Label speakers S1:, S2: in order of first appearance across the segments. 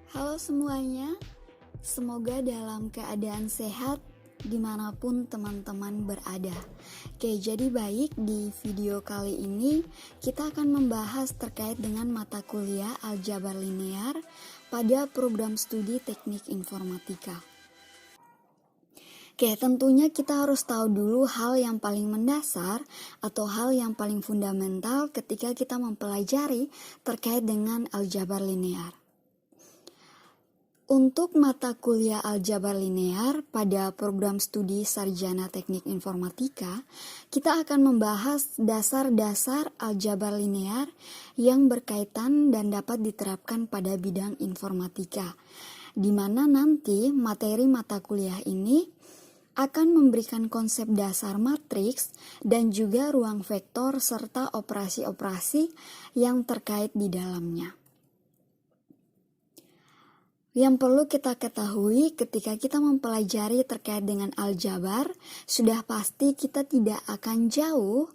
S1: Halo semuanya, semoga dalam keadaan sehat dimanapun teman-teman berada. Oke, jadi baik, di video kali ini kita akan membahas terkait dengan mata kuliah aljabar linear pada program studi teknik informatika. Oke, tentunya kita harus tahu dulu hal yang paling mendasar atau hal yang paling fundamental ketika kita mempelajari terkait dengan aljabar linear. Untuk mata kuliah aljabar linear pada program studi sarjana teknik informatika, kita akan membahas dasar-dasar aljabar linear yang berkaitan dan dapat diterapkan pada bidang informatika, di mana nanti materi mata kuliah ini akan memberikan konsep dasar matriks dan juga ruang vektor serta operasi-operasi yang terkait di dalamnya. Yang perlu kita ketahui ketika kita mempelajari terkait dengan aljabar, sudah pasti kita tidak akan jauh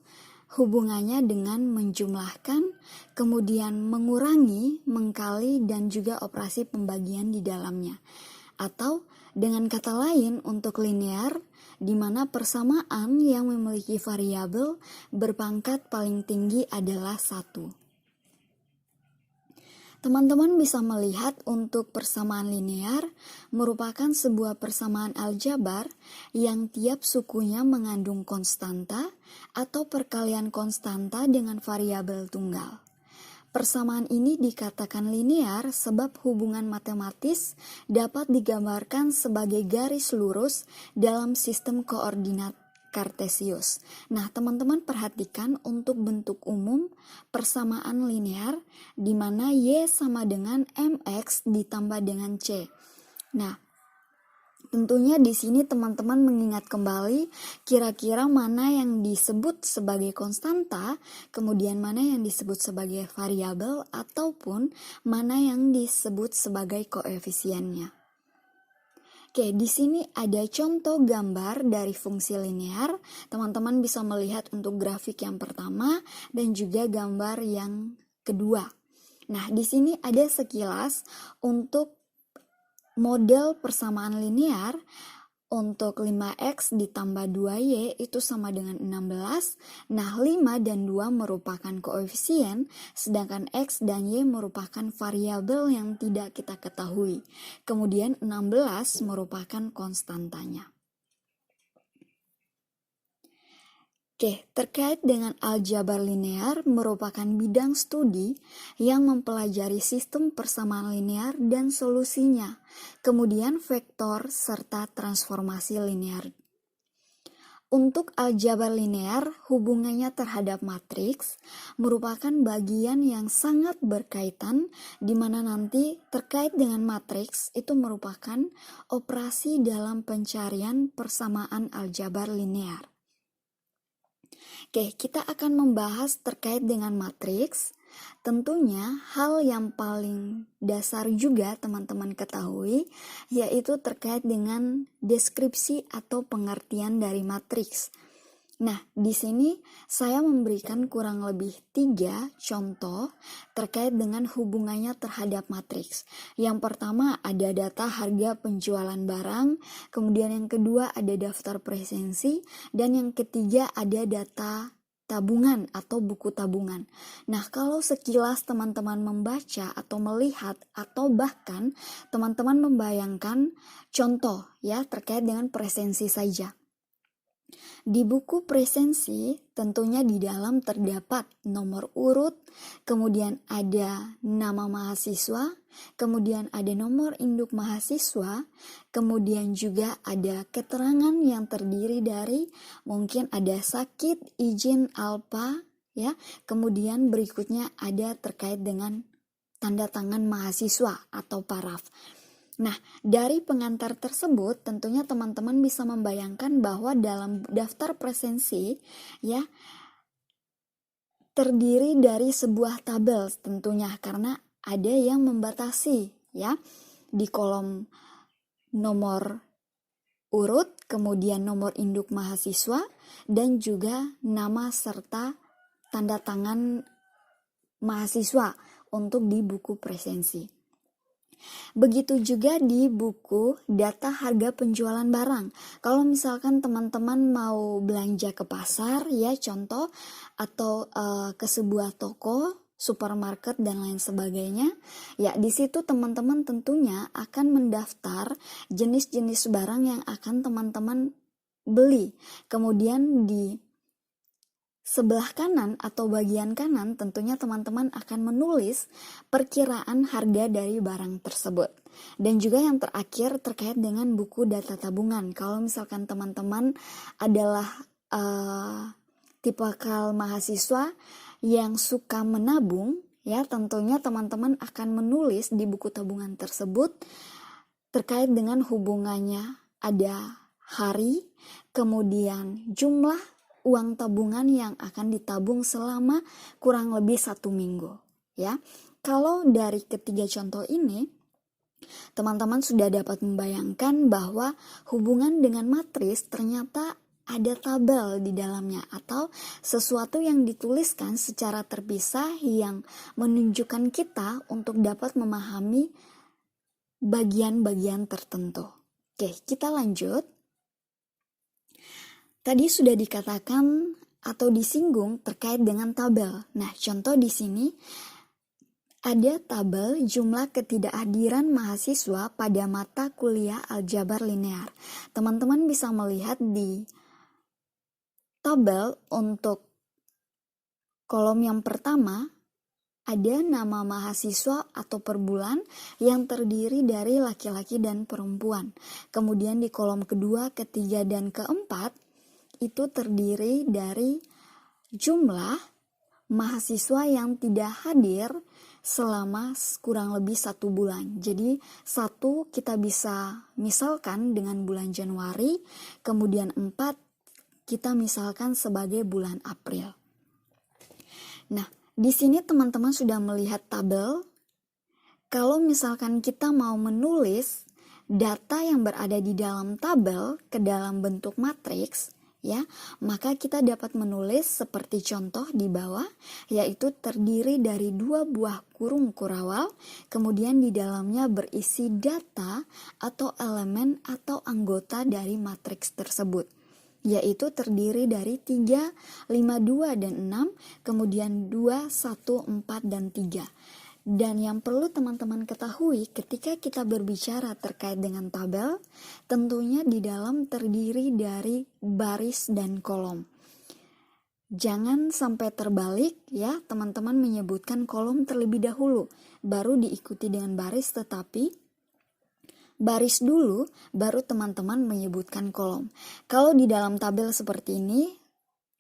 S1: hubungannya dengan menjumlahkan, kemudian mengurangi, mengkali, dan juga operasi pembagian di dalamnya. Atau dengan kata lain untuk linear, di mana persamaan yang memiliki variabel berpangkat paling tinggi adalah 1. Teman-teman bisa melihat untuk persamaan linear merupakan sebuah persamaan aljabar yang tiap sukunya mengandung konstanta atau perkalian konstanta dengan variabel tunggal. Persamaan ini dikatakan linear sebab hubungan matematis dapat digambarkan sebagai garis lurus dalam sistem koordinat Kartesius. Nah, teman-teman perhatikan untuk bentuk umum persamaan linear di mana Y sama dengan MX ditambah dengan C. Nah, tentunya di sini teman-teman mengingat kembali kira-kira mana yang disebut sebagai konstanta, kemudian mana yang disebut sebagai variabel, ataupun mana yang disebut sebagai koefisiennya. Oke, di sini ada contoh gambar dari fungsi linear. Teman-teman bisa melihat untuk grafik yang pertama dan juga gambar yang kedua. Nah, di sini ada sekilas untuk model persamaan linear. Untuk 5x ditambah 2y itu sama dengan 16. Nah, 5 dan 2 merupakan koefisien, sedangkan x dan y merupakan variabel yang tidak kita ketahui. Kemudian 16 merupakan konstantanya. Oke, terkait dengan aljabar linear merupakan bidang studi yang mempelajari sistem persamaan linear dan solusinya, kemudian vektor serta transformasi linear. Untuk aljabar linear, hubungannya terhadap matriks merupakan bagian yang sangat berkaitan, di mana nanti terkait dengan matriks itu merupakan operasi dalam pencarian persamaan aljabar linear. Oke, kita akan membahas terkait dengan matriks. Tentunya hal yang paling dasar juga teman-teman ketahui yaitu terkait dengan deskripsi atau pengertian dari matriks. Nah, di sini saya memberikan kurang lebih 3 contoh terkait dengan hubungannya terhadap matriks. Yang pertama ada data harga penjualan barang, kemudian yang kedua ada daftar presensi, dan yang ketiga ada data tabungan atau buku tabungan. Nah, kalau sekilas teman-teman membaca atau melihat atau bahkan teman-teman membayangkan contoh ya terkait dengan presensi saja. Di buku presensi tentunya di dalam terdapat nomor urut, kemudian ada nama mahasiswa, kemudian ada nomor induk mahasiswa, kemudian juga ada keterangan yang terdiri dari mungkin ada sakit, izin, alpa, ya. Kemudian berikutnya ada terkait dengan tanda tangan mahasiswa atau paraf. Nah, dari pengantar tersebut tentunya teman-teman bisa membayangkan bahwa dalam daftar presensi ya terdiri dari sebuah tabel tentunya karena ada yang membatasi ya di kolom nomor urut, kemudian nomor induk mahasiswa dan juga nama serta tanda tangan mahasiswa untuk di buku presensi. Begitu juga di buku data harga penjualan barang. Kalau misalkan teman-teman mau belanja ke pasar ya contoh, atau ke sebuah toko, supermarket dan lain sebagainya, ya di situ teman-teman tentunya akan mendaftar jenis-jenis barang yang akan teman-teman beli. Kemudian di sebelah kanan atau bagian kanan tentunya teman-teman akan menulis perkiraan harga dari barang tersebut. Dan juga yang terakhir terkait dengan buku data tabungan. Kalau misalkan teman-teman adalah tipikal mahasiswa yang suka menabung, ya tentunya teman-teman akan menulis di buku tabungan tersebut terkait dengan hubungannya ada hari, kemudian jumlah uang tabungan yang akan ditabung selama kurang lebih 1 minggu. Ya, kalau dari ketiga contoh ini, teman-teman sudah dapat membayangkan bahwa hubungan dengan matris ternyata ada tabel di dalamnya atau sesuatu yang dituliskan secara terpisah yang menunjukkan kita untuk dapat memahami bagian-bagian tertentu. Oke, kita lanjut. Tadi sudah dikatakan atau disinggung terkait dengan tabel. Nah, contoh di sini ada tabel jumlah ketidakhadiran mahasiswa pada mata kuliah aljabar linear. Teman-teman bisa melihat di tabel untuk kolom yang pertama ada nama mahasiswa atau per bulan yang terdiri dari laki-laki dan perempuan. Kemudian di kolom kedua, ketiga, dan keempat itu terdiri dari jumlah mahasiswa yang tidak hadir selama kurang lebih 1 bulan. Jadi 1 kita bisa misalkan dengan bulan Januari, kemudian 4 kita misalkan sebagai bulan April. Nah, di sini teman-teman sudah melihat tabel. Kalau misalkan kita mau menulis data yang berada di dalam tabel ke dalam bentuk matriks, ya, maka kita dapat menulis seperti contoh di bawah, yaitu terdiri dari 2 buah kurung kurawal, kemudian di dalamnya berisi data atau elemen atau anggota dari matriks tersebut, yaitu terdiri dari 3, 5, 2, dan 6, kemudian 2, 1, 4, dan 3. Dan yang perlu teman-teman ketahui ketika kita berbicara terkait dengan tabel, tentunya di dalam terdiri dari baris dan kolom. Jangan sampai terbalik ya, teman-teman menyebutkan kolom terlebih dahulu, baru diikuti dengan baris, tetapi baris dulu, baru teman-teman menyebutkan kolom. Kalau di dalam tabel seperti ini,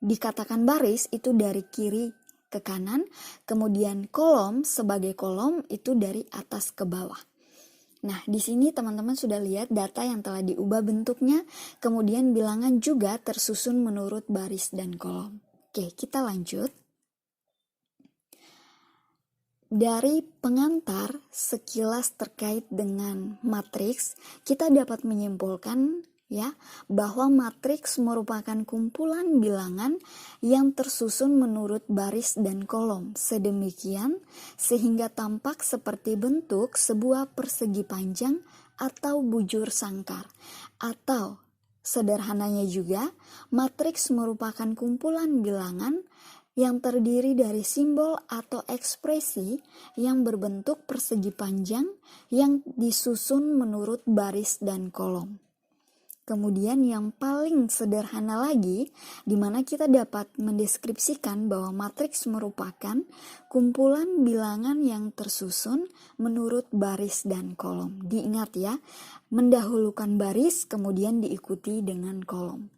S1: dikatakan baris itu dari kiri ke kanan, kemudian kolom sebagai kolom itu dari atas ke bawah. Nah, di sini teman-teman sudah lihat data yang telah diubah bentuknya, kemudian bilangan juga tersusun menurut baris dan kolom. Oke, kita lanjut. Dari pengantar sekilas terkait dengan matriks, kita dapat menyimpulkan ya bahwa matriks merupakan kumpulan bilangan yang tersusun menurut baris dan kolom sedemikian sehingga tampak seperti bentuk sebuah persegi panjang atau bujur sangkar. Atau sederhananya juga, matriks merupakan kumpulan bilangan yang terdiri dari simbol atau ekspresi yang berbentuk persegi panjang yang disusun menurut baris dan kolom. Kemudian yang paling sederhana lagi, di mana kita dapat mendeskripsikan bahwa matriks merupakan kumpulan bilangan yang tersusun menurut baris dan kolom. Diingat ya, mendahulukan baris kemudian diikuti dengan kolom.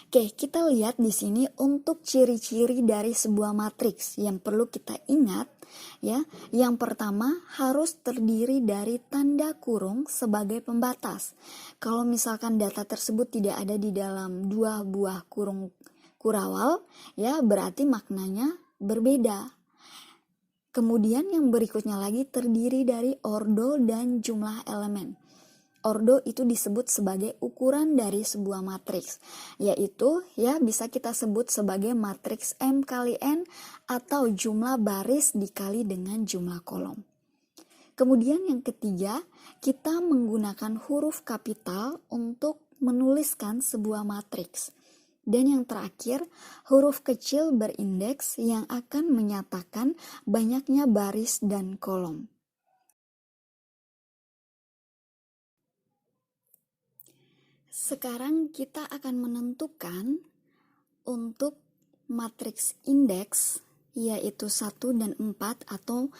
S1: Oke, kita lihat di sini untuk ciri-ciri dari sebuah matriks yang perlu kita ingat ya. Yang pertama harus terdiri dari tanda kurung sebagai pembatas. Kalau misalkan data tersebut tidak ada di dalam 2 buah kurung kurawal, ya berarti maknanya berbeda. Kemudian yang berikutnya lagi terdiri dari ordo dan jumlah elemen. Ordo itu disebut sebagai ukuran dari sebuah matriks, yaitu ya bisa kita sebut sebagai matriks M kali N atau jumlah baris dikali dengan jumlah kolom. Kemudian yang ketiga, kita menggunakan huruf kapital untuk menuliskan sebuah matriks. Dan yang terakhir, huruf kecil berindeks yang akan menyatakan banyaknya baris dan kolom. Sekarang kita akan menentukan untuk matriks indeks, yaitu 1 dan 4 atau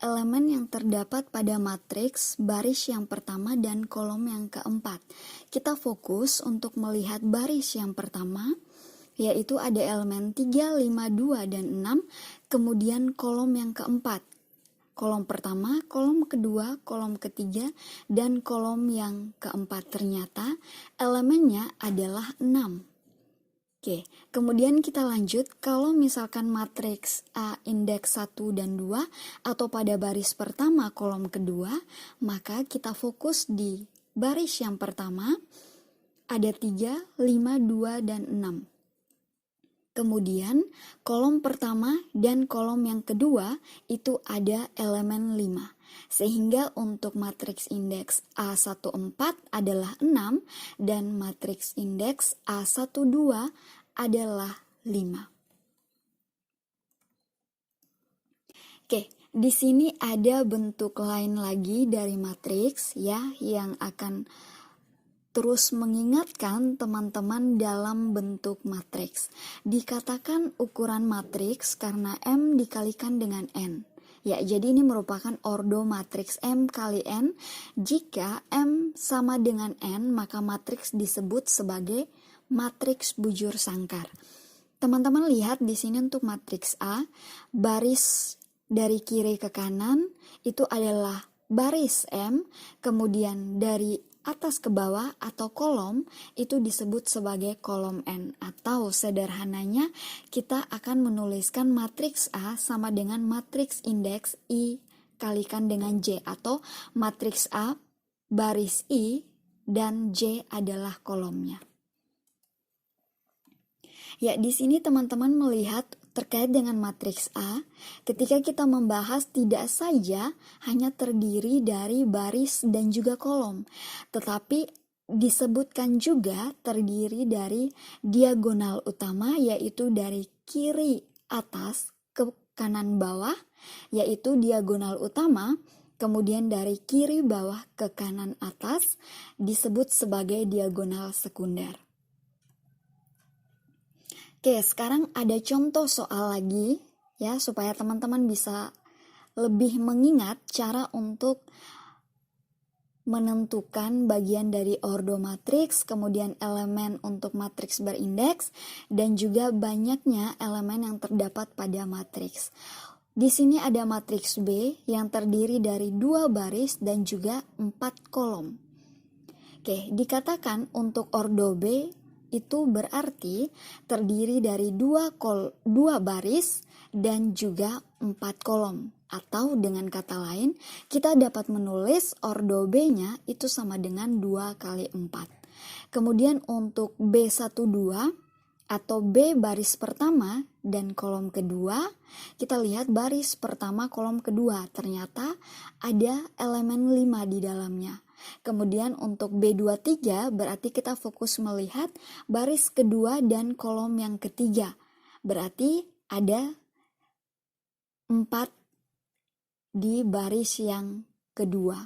S1: elemen yang terdapat pada matriks baris yang pertama dan kolom yang keempat. Kita fokus untuk melihat baris yang pertama, yaitu ada elemen 3, 5, 2, dan 6, kemudian kolom yang keempat. Kolom pertama, kolom kedua, kolom ketiga, dan kolom yang keempat. Ternyata elemennya adalah 6. Oke, kemudian kita lanjut, kalau misalkan matriks A indeks 1 dan 2 atau pada baris pertama kolom kedua, maka kita fokus di baris yang pertama, ada 3, 5, 2, dan 6. Kemudian kolom pertama dan kolom yang kedua itu ada elemen 5. Sehingga untuk matriks indeks A14 adalah 6 dan matriks indeks A12 adalah 5. Oke, di sini ada bentuk lain lagi dari matriks ya yang akan terus mengingatkan teman-teman dalam bentuk matriks. Dikatakan ukuran matriks karena M dikalikan dengan N. Ya, jadi ini merupakan ordo matriks M kali N. Jika M sama dengan N, maka matriks disebut sebagai matriks bujur sangkar. Teman-teman lihat di sini untuk matriks A, baris dari kiri ke kanan itu adalah baris M, kemudian dari atas ke bawah atau kolom itu disebut sebagai kolom N, atau sederhananya kita akan menuliskan matriks A sama dengan matriks indeks I kalikan dengan J, atau matriks A baris I dan J adalah kolomnya. Ya, di sini teman-teman melihat terkait dengan matriks A, ketika kita membahas tidak saja hanya terdiri dari baris dan juga kolom, tetapi disebutkan juga terdiri dari diagonal utama, yaitu dari kiri atas ke kanan bawah, yaitu diagonal utama, kemudian dari kiri bawah ke kanan atas disebut sebagai diagonal sekunder. Oke, sekarang ada contoh soal lagi ya supaya teman-teman bisa lebih mengingat cara untuk menentukan bagian dari ordo matriks, kemudian elemen untuk matriks berindeks, dan juga banyaknya elemen yang terdapat pada matriks. Di sini ada matriks B yang terdiri dari 2 baris dan juga 4 kolom. Oke, dikatakan untuk ordo B itu berarti terdiri dari 2 baris dan juga 4 kolom. Atau dengan kata lain, kita dapat menulis ordo B-nya itu sama dengan 2 kali 4. Kemudian untuk B12 atau B baris pertama dan kolom kedua, kita lihat baris pertama kolom kedua, ternyata ada elemen 5 di dalamnya. Kemudian untuk B23 berarti kita fokus melihat baris kedua dan kolom yang ketiga. Berarti ada 4 di baris yang kedua.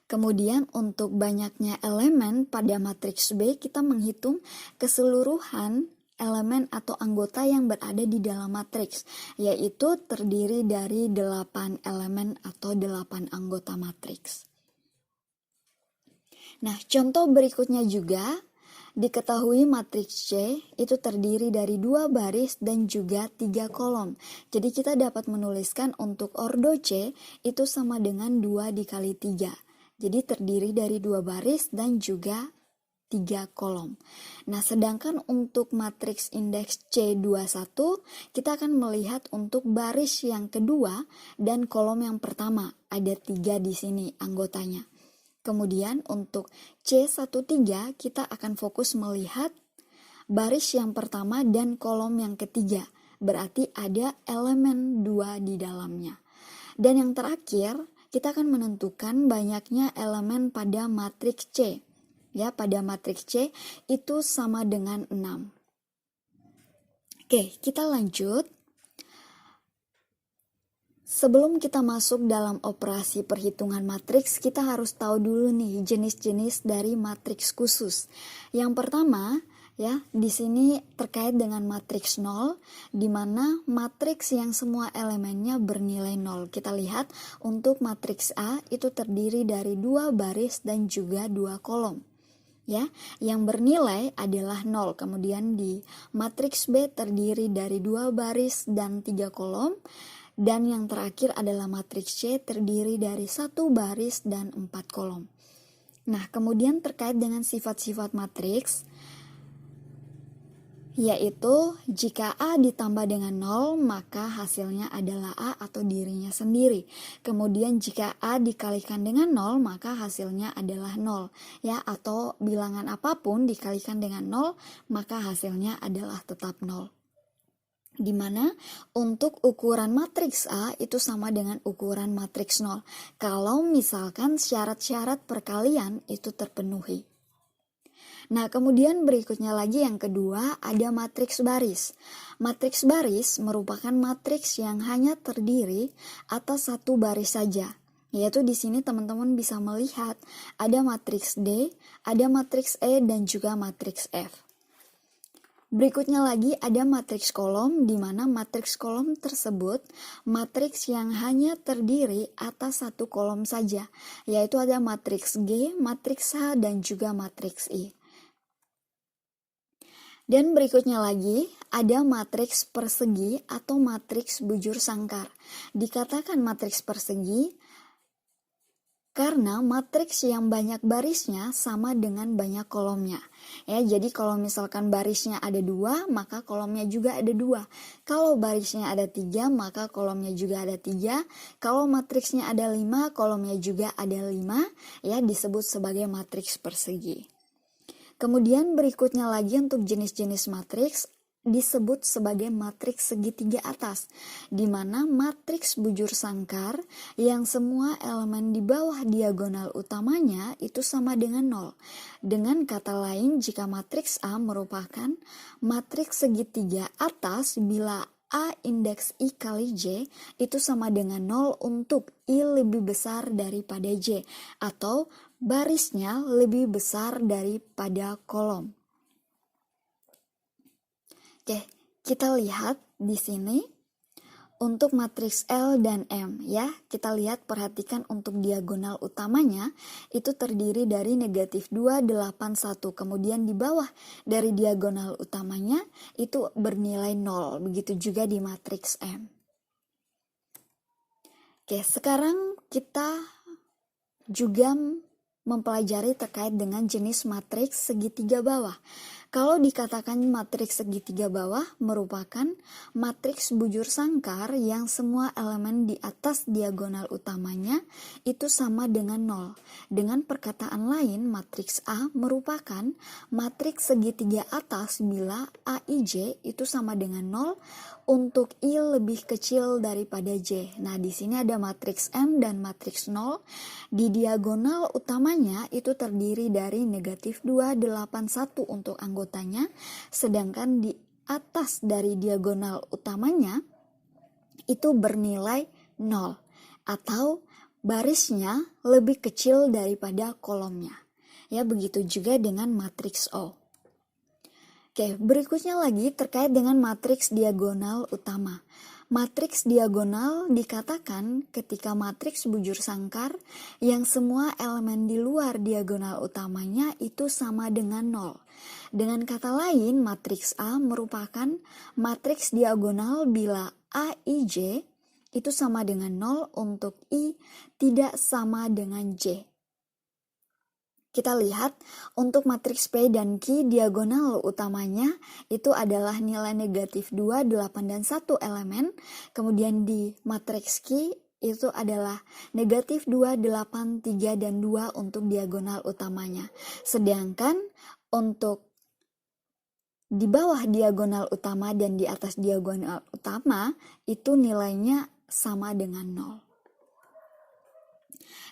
S1: Kemudian untuk banyaknya elemen pada matriks B, kita menghitung keseluruhan elemen atau anggota yang berada di dalam matriks, yaitu terdiri dari 8 elemen atau 8 anggota matriks. Nah, contoh berikutnya juga diketahui matriks C itu terdiri dari 2 baris dan juga 3 kolom. Jadi kita dapat menuliskan untuk ordo C itu sama dengan 2 dikali 3. Jadi terdiri dari 2 baris dan juga 3 kolom. Nah, sedangkan untuk matriks indeks C21 kita akan melihat untuk baris yang kedua dan kolom yang pertama. Ada 3 di sini anggotanya. Kemudian untuk C13 kita akan fokus melihat baris yang pertama dan kolom yang ketiga. Berarti ada elemen 2 di dalamnya. Dan yang terakhir, kita akan menentukan banyaknya elemen pada matriks C. Ya, pada matriks C itu sama dengan 6. Oke, kita lanjut. Sebelum kita masuk dalam operasi perhitungan matriks, kita harus tahu dulu nih jenis-jenis dari matriks khusus. Yang pertama, ya, di sini terkait dengan matriks 0, di mana matriks yang semua elemennya bernilai 0. Kita lihat untuk matriks A itu terdiri dari 2 baris dan juga 2 kolom. Ya, yang bernilai adalah 0. Kemudian di matriks B terdiri dari 2 baris dan 3 kolom. Dan yang terakhir adalah matriks C terdiri dari 1 baris dan 4 kolom. Nah, kemudian terkait dengan sifat-sifat matriks, yaitu jika A ditambah dengan 0 maka hasilnya adalah A atau dirinya sendiri. Kemudian jika A dikalikan dengan 0 maka hasilnya adalah 0. Ya, atau bilangan apapun dikalikan dengan 0 maka hasilnya adalah tetap 0. Di mana untuk ukuran matriks A itu sama dengan ukuran matriks 0. Kalau misalkan syarat-syarat perkalian itu terpenuhi. Nah, kemudian berikutnya lagi yang kedua ada matriks baris. Matriks baris merupakan matriks yang hanya terdiri atas satu baris saja. Yaitu di sini teman-teman bisa melihat ada matriks D, ada matriks E dan juga matriks F. Berikutnya lagi ada matriks kolom, di mana matriks kolom tersebut matriks yang hanya terdiri atas satu kolom saja, yaitu ada matriks G, matriks H, dan juga matriks I. Dan berikutnya lagi ada matriks persegi atau matriks bujur sangkar. Dikatakan matriks persegi karena matriks yang banyak barisnya sama dengan banyak kolomnya. Ya, jadi kalau misalkan barisnya ada 2, maka kolomnya juga ada 2. Kalau barisnya ada 3, maka kolomnya juga ada 3. Kalau matriksnya ada 5, kolomnya juga ada 5. Ya, disebut sebagai matriks persegi. Kemudian berikutnya lagi untuk jenis-jenis matriks disebut sebagai matriks segitiga atas, di mana matriks bujur sangkar yang semua elemen di bawah diagonal utamanya itu sama dengan 0. Dengan kata lain, jika matriks A merupakan matriks segitiga atas bila A indeks I kali J itu sama dengan 0 untuk I lebih besar daripada J, atau barisnya lebih besar daripada kolom. Oke, kita lihat di sini untuk matriks L dan M ya. Kita lihat, perhatikan untuk diagonal utamanya itu terdiri dari negatif 2, 8, 1. Kemudian di bawah dari diagonal utamanya itu bernilai 0. Begitu juga di matriks M. Oke, sekarang kita juga mempelajari terkait dengan jenis matriks segitiga bawah. Kalau dikatakan matriks segitiga bawah merupakan matriks bujur sangkar yang semua elemen di atas diagonal utamanya itu sama dengan 0. Dengan perkataan lain, matriks A merupakan matriks segitiga atas bila AIJ itu sama dengan 0 untuk I lebih kecil daripada J. Nah, di sini ada matriks M dan matriks 0. Di diagonal utamanya itu terdiri dari negatif 2, 8, 1 untuk anggotanya, sedangkan di atas dari diagonal utamanya itu bernilai 0 atau barisnya lebih kecil daripada kolomnya. Ya, begitu juga dengan matriks O. Oke, berikutnya lagi terkait dengan matriks diagonal utama. Matriks diagonal dikatakan ketika matriks bujur sangkar yang semua elemen di luar diagonal utamanya itu sama dengan 0. Dengan kata lain, matriks A merupakan matriks diagonal bila AIJ itu sama dengan 0 untuk I tidak sama dengan J. Kita lihat untuk matriks P dan Q diagonal utamanya itu adalah nilai negatif 2, 8, dan 1 elemen. Kemudian di matriks Q itu adalah negatif 2, 8, 3, dan 2 untuk diagonal utamanya. Sedangkan untuk di bawah diagonal utama dan di atas diagonal utama itu nilainya sama dengan 0.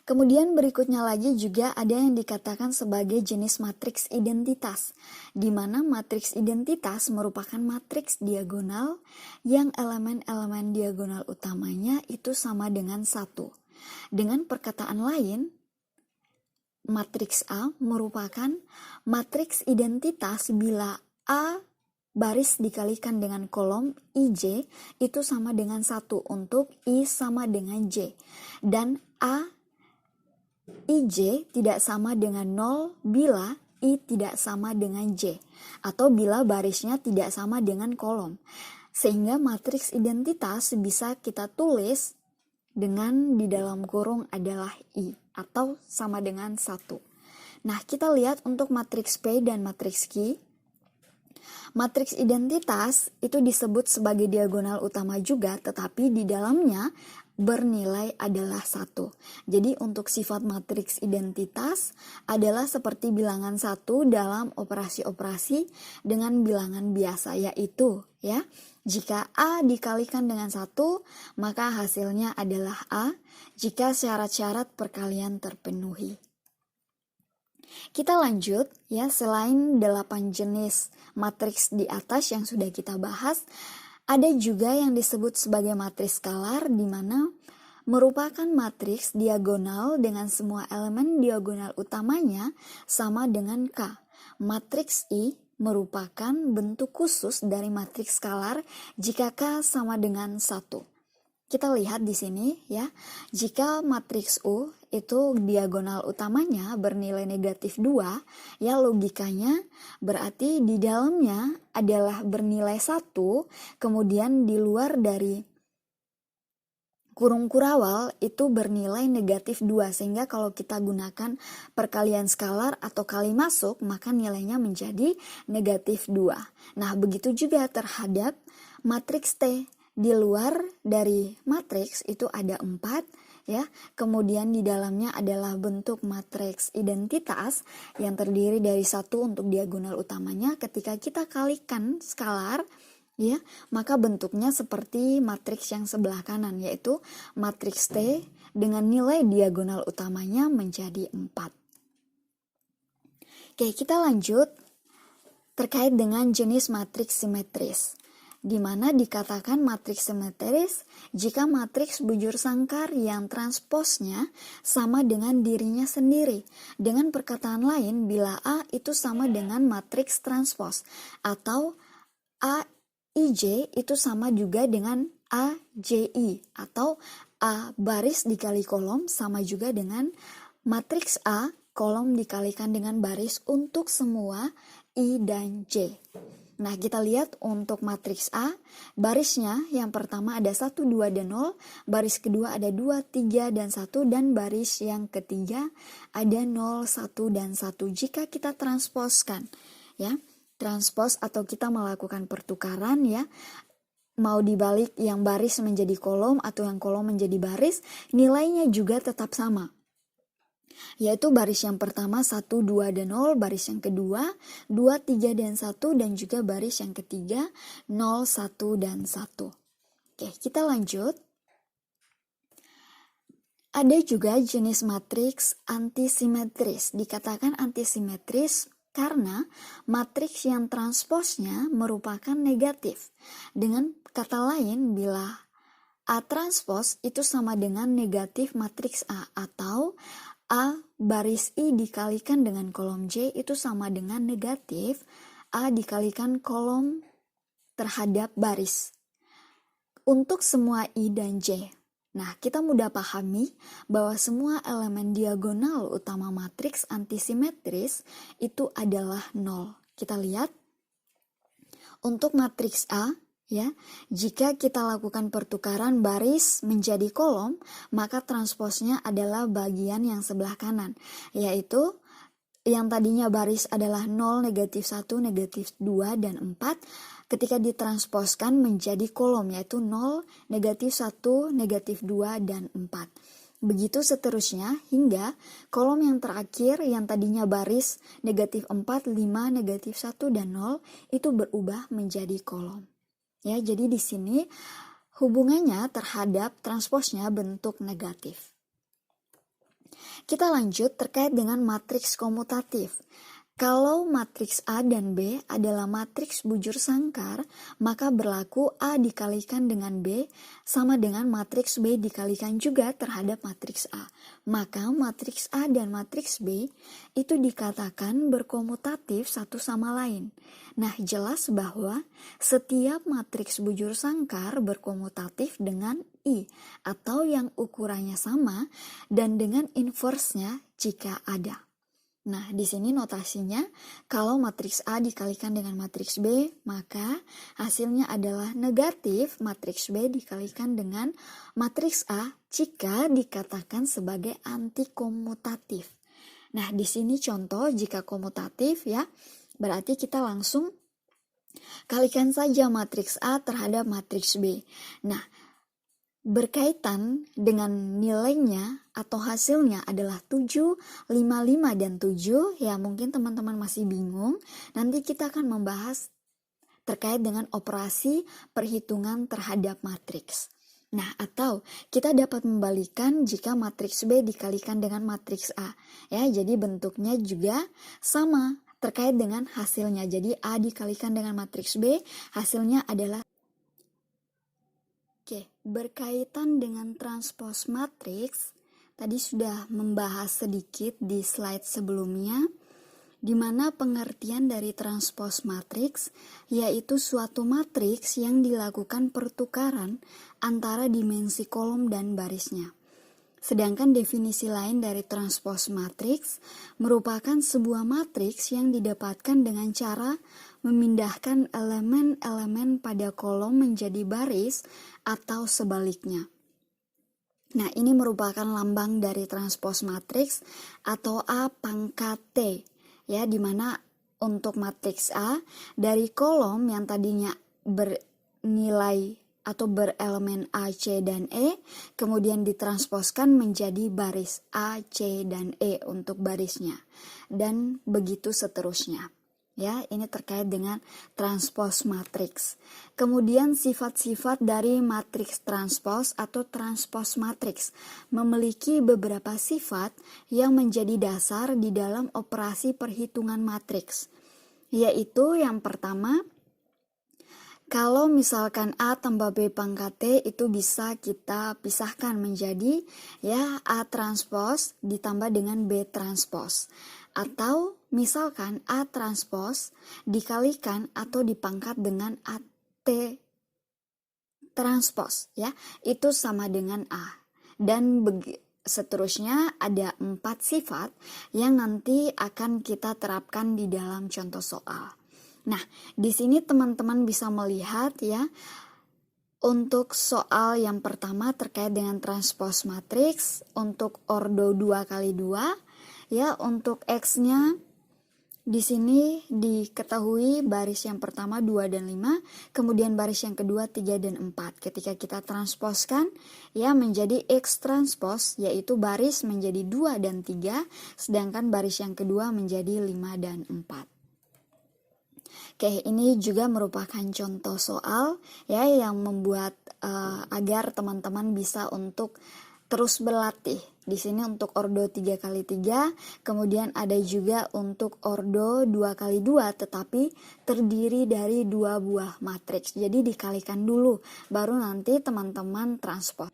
S1: Kemudian berikutnya lagi juga ada yang dikatakan sebagai jenis matriks identitas, di mana matriks identitas merupakan matriks diagonal yang elemen-elemen diagonal utamanya itu sama dengan 1. Dengan perkataan lain, matriks A merupakan matriks identitas bila A baris dikalikan dengan kolom IJ itu sama dengan 1 untuk I sama dengan J. Dan A IJ tidak sama dengan 0 bila I tidak sama dengan J, atau bila barisnya tidak sama dengan kolom. Sehingga matriks identitas bisa kita tulis dengan di dalam kurung adalah I, atau sama dengan 1. Nah, kita lihat untuk matriks P dan matriks Q. Matriks identitas itu disebut sebagai diagonal utama juga, tetapi di dalamnya bernilai adalah 1. Jadi untuk sifat matriks identitas adalah seperti bilangan 1 dalam operasi-operasi dengan bilangan biasa, yaitu ya, jika A dikalikan dengan 1, maka hasilnya adalah A jika syarat-syarat perkalian terpenuhi. Kita lanjut ya, selain 8 jenis matriks di atas yang sudah kita bahas, ada juga yang disebut sebagai matriks skalar, di mana merupakan matriks diagonal dengan semua elemen diagonal utamanya sama dengan K. Matriks I merupakan bentuk khusus dari matriks skalar jika K sama dengan 1. Kita lihat di sini ya, jika matriks U itu diagonal utamanya bernilai negatif 2, ya logikanya berarti di dalamnya adalah bernilai 1, kemudian di luar dari kurung kurawal itu bernilai negatif 2, sehingga kalau kita gunakan perkalian skalar atau kali masuk, maka nilainya menjadi negatif 2. Nah, begitu juga terhadap matriks T. Di luar dari matriks itu ada 4 ya. Kemudian di dalamnya adalah bentuk matriks identitas yang terdiri dari 1 untuk diagonal utamanya. Ketika kita kalikan skalar ya, maka bentuknya seperti matriks yang sebelah kanan, yaitu matriks T dengan nilai diagonal utamanya menjadi 4. Oke, kita lanjut terkait dengan jenis matriks simetris, di mana dikatakan matriks simetris jika matriks bujur sangkar yang transposnya sama dengan dirinya sendiri. Dengan perkataan lain, bila A itu sama dengan matriks transpos, atau A IJ itu sama juga dengan AJI, atau A baris dikali kolom sama juga dengan matriks A kolom dikalikan dengan baris untuk semua I dan J. Nah, kita lihat untuk matriks A, barisnya yang pertama ada 1, 2, dan 0, baris kedua ada 2, 3, dan 1, dan baris yang ketiga ada 0, 1, dan 1. Jika kita transposkan, ya, transpos atau kita melakukan pertukaran ya, mau dibalik yang baris menjadi kolom atau yang kolom menjadi baris, nilainya juga tetap sama. Yaitu baris yang pertama 1, 2, dan 0, baris yang kedua 2, 3, dan 1, dan juga baris yang ketiga 0, 1, dan 1. Oke, kita lanjut. Ada juga jenis matriks antisimetris. Dikatakan antisimetris karena matriks yang transposnya merupakan negatif. Dengan kata lain, bila A transpos itu sama dengan negatif matriks A, atau A baris I dikalikan dengan kolom J itu sama dengan negatif A dikalikan kolom terhadap baris untuk semua I dan J. Nah, kita mudah pahami bahwa semua elemen diagonal utama matriks antisimetris itu adalah 0. Kita lihat untuk matriks A, ya, jika kita lakukan pertukaran baris menjadi kolom, maka transposnya adalah bagian yang sebelah kanan, yaitu yang tadinya baris adalah 0, negatif 1, negatif 2, dan 4, ketika ditransposkan menjadi kolom, yaitu 0, negatif 1, negatif 2, dan 4. Begitu seterusnya hingga kolom yang terakhir yang tadinya baris negatif 4, 5, negatif 1, dan 0 itu berubah menjadi kolom. Ya, jadi di sini hubungannya terhadap transposnya bentuk negatif. kita lanjut terkait dengan matriks komutatif. Kalau matriks A dan B adalah matriks bujur sangkar, maka berlaku A dikalikan dengan B sama dengan matriks B dikalikan juga terhadap matriks A. Maka matriks A dan matriks B itu dikatakan berkomutatif satu sama lain. Nah, jelas bahwa setiap matriks bujur sangkar berkomutatif dengan I atau yang ukurannya sama dan dengan inversnya jika ada. Nah, di sini notasinya, kalau matriks A dikalikan dengan matriks B, maka hasilnya adalah negatif matriks B dikalikan dengan matriks A jika dikatakan sebagai antikomutatif. Nah, di sini contoh jika komutatif ya, berarti kita langsung kalikan saja matriks A terhadap matriks B. Nah, berkaitan dengan nilainya atau hasilnya adalah 7, 5, 5, dan 7. Ya, mungkin teman-teman masih bingung. Nanti kita akan membahas terkait dengan operasi perhitungan terhadap matriks. Nah, atau kita dapat membalikan jika matriks B dikalikan dengan matriks A. Ya, jadi bentuknya juga sama terkait dengan hasilnya. Jadi A dikalikan dengan matriks B, hasilnya adalah berkaitan dengan transpose matriks, tadi sudah membahas sedikit di slide sebelumnya, di mana pengertian dari transpose matriks yaitu suatu matriks yang dilakukan pertukaran antara dimensi kolom dan barisnya. Sedangkan definisi lain dari transpose matriks merupakan sebuah matriks yang didapatkan dengan cara memindahkan elemen-elemen pada kolom menjadi baris atau sebaliknya. Nah, ini merupakan lambang dari transpose matriks atau A pangkat T, ya, dimana untuk matriks A dari kolom yang tadinya bernilai atau berelemen A, C, dan E, kemudian ditransposkan menjadi baris A, C, dan E untuk barisnya, dan begitu seterusnya. Ya, ini terkait dengan transpose matriks. Kemudian sifat-sifat dari matriks transpose atau transpose matriks memiliki beberapa sifat yang menjadi dasar di dalam operasi perhitungan matriks, yaitu yang pertama, kalau misalkan A tambah B pangkat T itu bisa kita pisahkan menjadi ya A transpose ditambah dengan B transpose. Atau misalkan A transpose dikalikan atau dipangkat dengan AT transpose, ya, itu sama dengan A. Dan seterusnya ada 4 sifat yang nanti akan kita terapkan di dalam contoh soal. Nah, di sini teman-teman bisa melihat ya, untuk soal yang pertama terkait dengan transpose matriks untuk ordo 2x2, ya, untuk X-nya di sini diketahui baris yang pertama 2 dan 5, kemudian baris yang kedua 3 dan 4. Ketika kita transposkan ya menjadi X transpose, yaitu baris menjadi 2 dan 3, sedangkan baris yang kedua menjadi 5 dan 4. Oke, ini juga merupakan contoh soal ya yang membuat agar teman-teman bisa untuk terus berlatih. Di sini untuk ordo 3x3, kemudian ada juga untuk ordo 2x2 tetapi terdiri dari 2 buah matriks. Jadi dikalikan dulu baru nanti teman-teman transpose.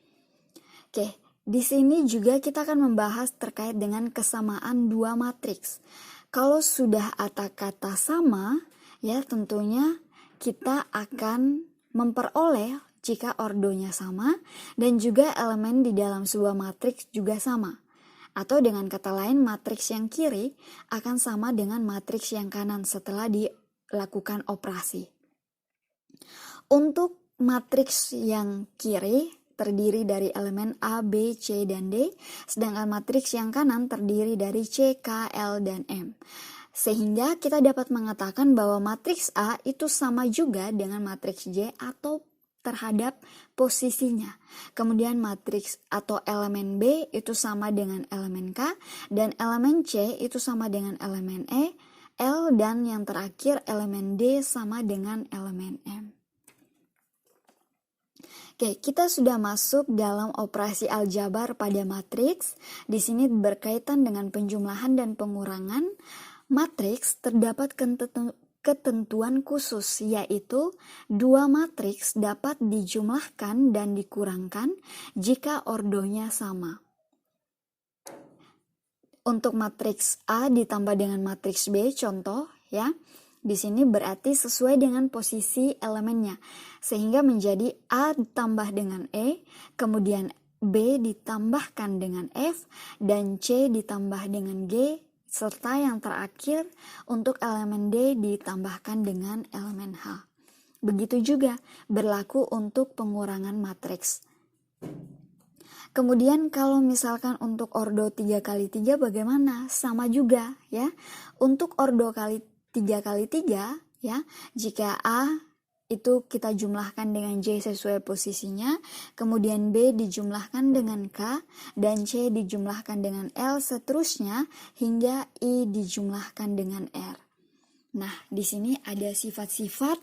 S1: Oke, di sini juga kita akan membahas terkait dengan kesamaan 2 matriks. Kalau sudah ada kata sama, ya tentunya kita akan memperoleh jika ordonya sama dan juga elemen di dalam sebuah matriks juga sama. Atau dengan kata lain, matriks yang kiri akan sama dengan matriks yang kanan setelah dilakukan operasi. Untuk matriks yang kiri terdiri dari elemen A, B, C, dan D, sedangkan matriks yang kanan terdiri dari C, K, L, dan M. Sehingga kita dapat mengatakan bahwa matriks A itu sama juga dengan matriks J atau terhadap posisinya. Kemudian matriks atau elemen B itu sama dengan elemen K, dan elemen C itu sama dengan elemen E, L, dan yang terakhir elemen D sama dengan elemen M. Oke, kita sudah masuk dalam operasi aljabar pada matriks. Di sini berkaitan dengan penjumlahan dan pengurangan. Matriks terdapat ketentuan khusus, yaitu dua matriks dapat dijumlahkan dan dikurangkan jika ordonya sama. Untuk matriks A ditambah dengan matriks B, contoh ya. Di sini berarti sesuai dengan posisi elemennya, sehingga menjadi A ditambah dengan E, kemudian B ditambahkan dengan F, dan C ditambah dengan G, serta yang terakhir untuk elemen D ditambahkan dengan elemen H. Begitu juga berlaku untuk pengurangan matriks. Kemudian kalau misalkan untuk ordo 3x3 bagaimana? Sama juga ya. Untuk ordo 3x3 ya, jika A itu kita jumlahkan dengan J sesuai posisinya, kemudian B dijumlahkan dengan K, dan C dijumlahkan dengan L, seterusnya hingga I dijumlahkan dengan R. Nah, di sini ada sifat-sifat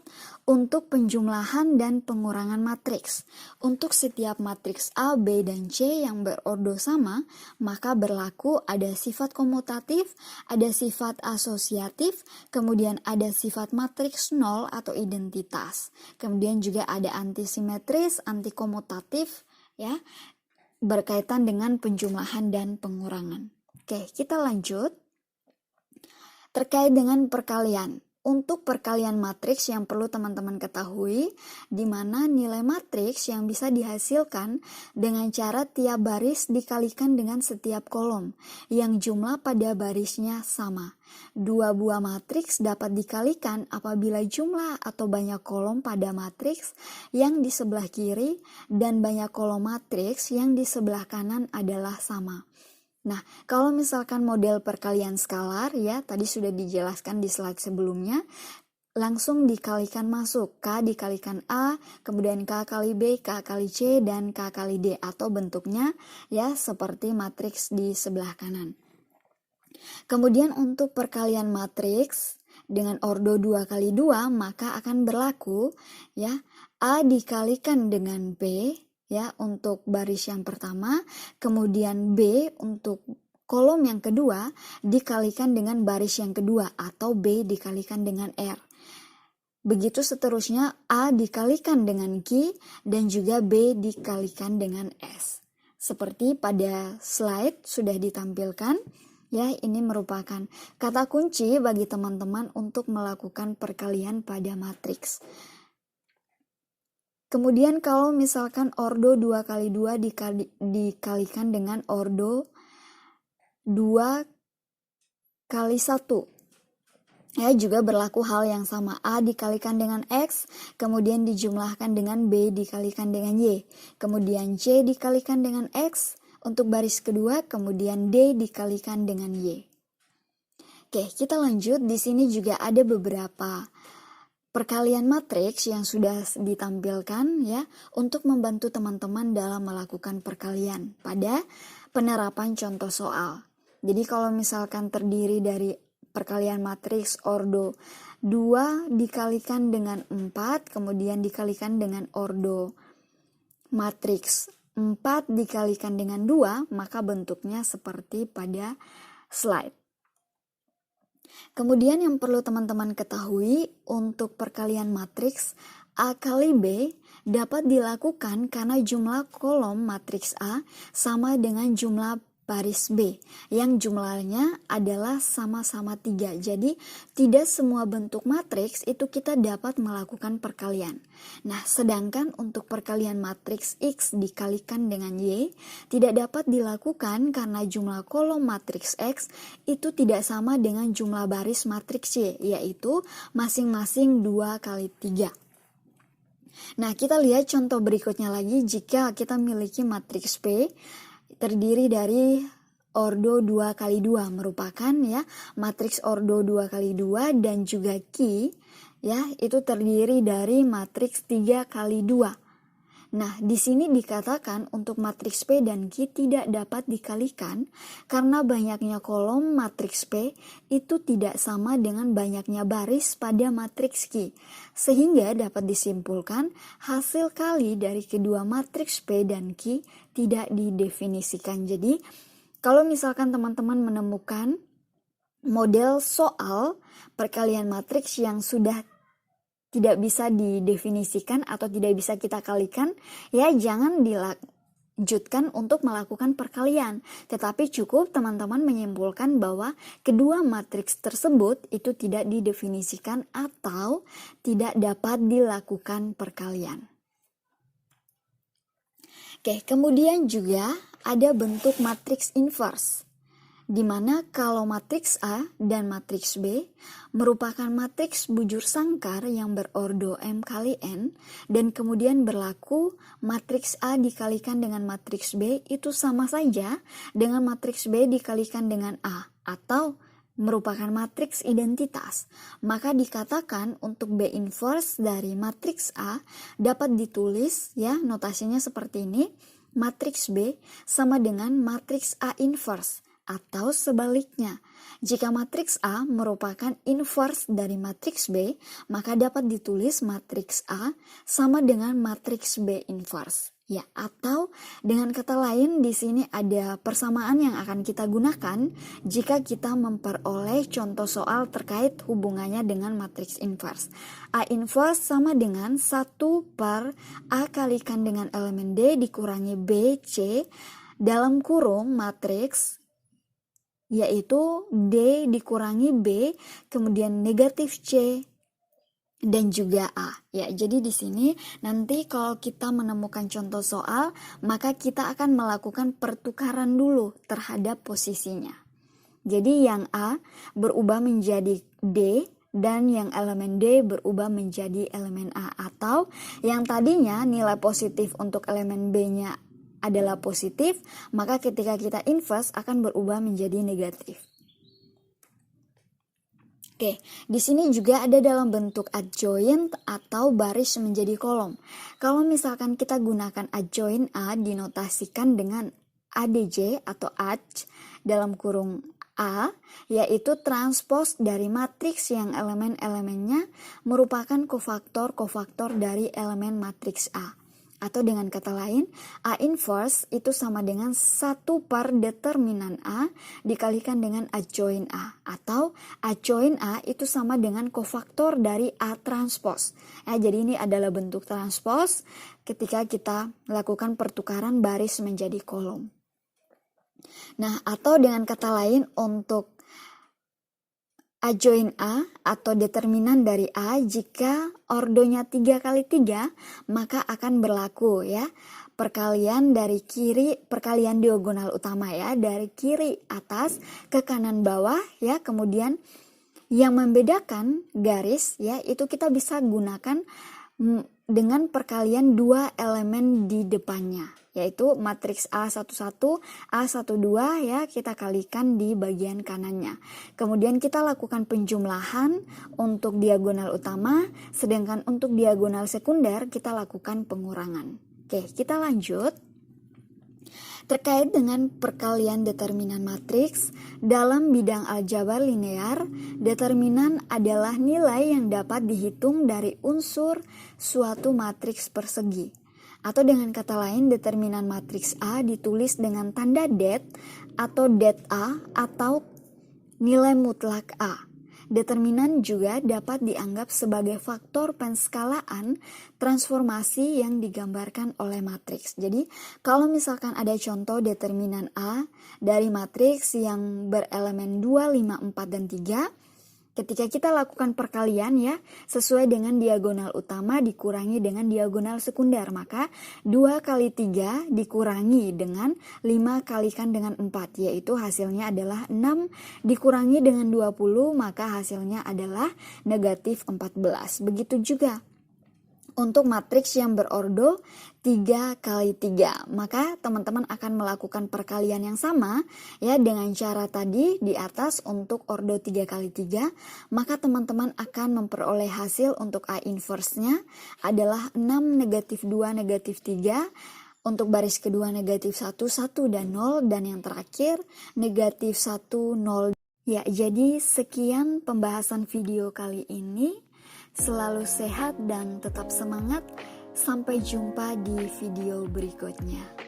S1: untuk penjumlahan dan pengurangan matriks. Untuk setiap matriks A, B, dan C yang berordo sama, maka berlaku ada sifat komutatif, ada sifat asosiatif, kemudian ada sifat matriks nol atau identitas. Kemudian juga ada antisimetris, antikomutatif, ya, berkaitan dengan penjumlahan dan pengurangan. Oke, kita lanjut. Terkait dengan perkalian, untuk perkalian matriks yang perlu teman-teman ketahui, di mana nilai matriks yang bisa dihasilkan dengan cara tiap baris dikalikan dengan setiap kolom, yang jumlah pada barisnya sama. Dua buah matriks dapat dikalikan apabila jumlah atau banyak kolom pada matriks yang di sebelah kiri dan banyak kolom matriks yang di sebelah kanan adalah sama. Nah, kalau misalkan model perkalian skalar ya, tadi sudah dijelaskan di slide sebelumnya, langsung dikalikan masuk, K dikalikan A, kemudian K kali B, K kali C, dan K kali D, atau bentuknya ya seperti matriks di sebelah kanan. Kemudian untuk perkalian matriks dengan ordo 2x2, maka akan berlaku ya A dikalikan dengan B, ya, untuk baris yang pertama, kemudian B untuk kolom yang kedua dikalikan dengan baris yang kedua, atau B dikalikan dengan R. Begitu seterusnya, A dikalikan dengan Q dan juga B dikalikan dengan S. Seperti pada slide sudah ditampilkan, ya, ini merupakan kata kunci bagi teman-teman untuk melakukan perkalian pada matriks. Kemudian kalau misalkan ordo 2x2 dikalikan dengan ordo 2x1, ya, juga berlaku hal yang sama. A dikalikan dengan X, kemudian dijumlahkan dengan B dikalikan dengan Y. Kemudian C dikalikan dengan X untuk baris kedua, kemudian D dikalikan dengan Y. Oke, kita lanjut. Di sini juga ada beberapa perkalian matriks yang sudah ditampilkan ya untuk membantu teman-teman dalam melakukan perkalian pada penerapan contoh soal. Jadi kalau misalkan terdiri dari perkalian matriks ordo 2 dikalikan dengan 4, kemudian dikalikan dengan ordo matriks 4 dikalikan dengan 2, maka bentuknya seperti pada slide. Kemudian yang perlu teman-teman ketahui untuk perkalian matriks A kali B dapat dilakukan karena jumlah kolom matriks A sama dengan jumlah baris B yang jumlahnya adalah sama-sama 3. Jadi tidak semua bentuk matriks itu kita dapat melakukan perkalian. Nah, sedangkan untuk perkalian matriks X dikalikan dengan Y tidak dapat dilakukan karena jumlah kolom matriks X itu tidak sama dengan jumlah baris matriks Y, yaitu masing-masing 2 kali 3. Nah, kita lihat contoh berikutnya lagi. Jika kita memiliki matriks P terdiri dari ordo 2x2, merupakan ya matriks ordo 2x2, dan juga Q ya itu terdiri dari matriks 3x2. Nah, di sini dikatakan untuk matriks P dan Q tidak dapat dikalikan karena banyaknya kolom matriks P itu tidak sama dengan banyaknya baris pada matriks Q. Sehingga dapat disimpulkan hasil kali dari kedua matriks P dan Q tidak didefinisikan. Jadi, kalau misalkan teman-teman menemukan model soal perkalian matriks yang sudah tidak bisa didefinisikan atau tidak bisa kita kalikan, ya jangan dilanjutkan untuk melakukan perkalian. Tetapi cukup teman-teman menyimpulkan bahwa kedua matriks tersebut itu tidak didefinisikan atau tidak dapat dilakukan perkalian. Oke, kemudian juga ada bentuk matriks inverse, di mana kalau matriks A dan matriks B merupakan matriks bujur sangkar yang berordo M kali N, dan kemudian berlaku matriks A dikalikan dengan matriks B itu sama saja dengan matriks B dikalikan dengan A, atau merupakan matriks identitas. Maka dikatakan untuk B inverse dari matriks A dapat ditulis, ya, notasinya seperti ini, matriks B sama dengan matriks A inverse. Atau sebaliknya, jika matriks A merupakan inverse dari matriks B, maka dapat ditulis matriks A sama dengan matriks B inverse. Ya, atau dengan kata lain di sini ada persamaan yang akan kita gunakan jika kita memperoleh contoh soal terkait hubungannya dengan matriks inverse. A inverse sama dengan 1 per A kalikan dengan elemen D dikurangi B, C, dalam kurung matriks yaitu D dikurangi B, kemudian negatif C, dan juga A. Ya, jadi di sini nanti kalau kita menemukan contoh soal, maka kita akan melakukan pertukaran dulu terhadap posisinya. Jadi yang A berubah menjadi D, dan yang elemen D berubah menjadi elemen A. Atau yang tadinya nilai positif untuk elemen B-nya adalah positif, maka ketika kita inverse akan berubah menjadi negatif. Oke, di sini juga ada dalam bentuk adjoint atau baris menjadi kolom. Kalau misalkan kita gunakan adjoint A dinotasikan dengan ADJ atau ADJ dalam kurung A, yaitu transpos dari matriks yang elemen-elemennya merupakan kofaktor-kofaktor dari elemen matriks A. Atau dengan kata lain, A inverse itu sama dengan 1 per determinan A dikalikan dengan adjoint A. Atau adjoint A itu sama dengan kofaktor dari A transpose. Jadi ini adalah bentuk transpose ketika kita lakukan pertukaran baris menjadi kolom. Nah, atau dengan kata lain untuk adjoint A atau determinan dari A, jika ordonya 3 kali 3, maka akan berlaku, ya, perkalian dari kiri, perkalian diagonal utama, ya, dari kiri atas ke kanan bawah, ya. Kemudian yang membedakan garis, ya, itu kita bisa gunakan dengan perkalian 2 elemen di depannya, yaitu matriks A11, A12, ya, kita kalikan di bagian kanannya. Kemudian kita lakukan penjumlahan untuk diagonal utama, sedangkan untuk diagonal sekunder kita lakukan pengurangan. Oke, kita lanjut. Terkait dengan perkalian determinan matriks, dalam bidang aljabar linear, determinan adalah nilai yang dapat dihitung dari unsur suatu matriks persegi. Atau dengan kata lain, determinan matriks A ditulis dengan tanda det atau det A atau nilai mutlak A. Determinan juga dapat dianggap sebagai faktor penskalaan transformasi yang digambarkan oleh matriks. Jadi, kalau misalkan ada contoh determinan A dari matriks yang berelemen 2, 5, 4, dan 3, ketika kita lakukan perkalian, ya, sesuai dengan diagonal utama dikurangi dengan diagonal sekunder, maka 2 kali 3 dikurangi dengan 5 kalikan dengan 4, yaitu hasilnya adalah 6 dikurangi dengan 20, maka hasilnya adalah negatif 14. Begitu juga untuk matriks yang berordo 3 kali 3. Maka teman-teman akan melakukan perkalian yang sama ya dengan cara tadi di atas untuk ordo 3 kali 3. Maka teman-teman akan memperoleh hasil untuk A inverse-nya adalah 6, negatif 2, negatif 3. Untuk baris kedua negatif 1, 1 dan 0. Dan yang terakhir negatif 1, 0. Ya, jadi sekian pembahasan video kali ini. Selalu sehat dan tetap semangat. Sampai jumpa di video berikutnya.